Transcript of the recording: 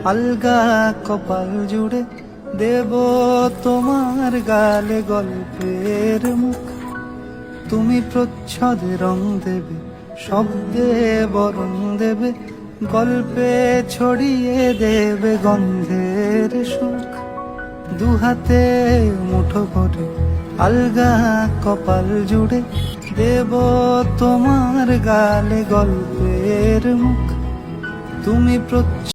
আলগা কপাল জুড়ে দেব তোমার গালে গল্পের মুখ। তুমি প্রচ্ছদে রং দেবে, শব্দে বরণ দেবে, গল্পে ছড়িয়ে দেবে গন্ধের সুখ। দুহাতে মুঠো করে আলগা কপাল জুড়ে দেব তোমার গালে গল্পের মুখ। তুমি